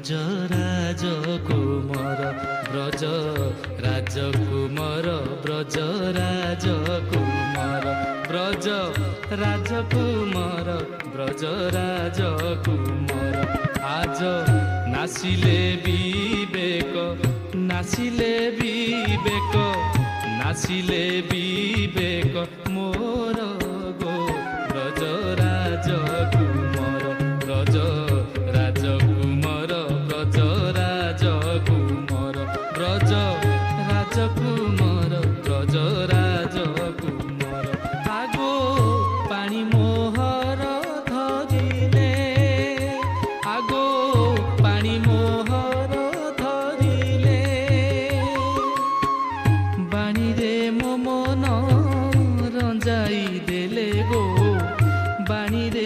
ব্রজ রাজকুমার ব্রজ রাজকুমার ব্রজ রাজকুমার ব্রজ রাজকুমার ব্রজ রাজকুমার আজ নাচিলে বিবেক নাচিলে বিবেক নাচিলে বিবেক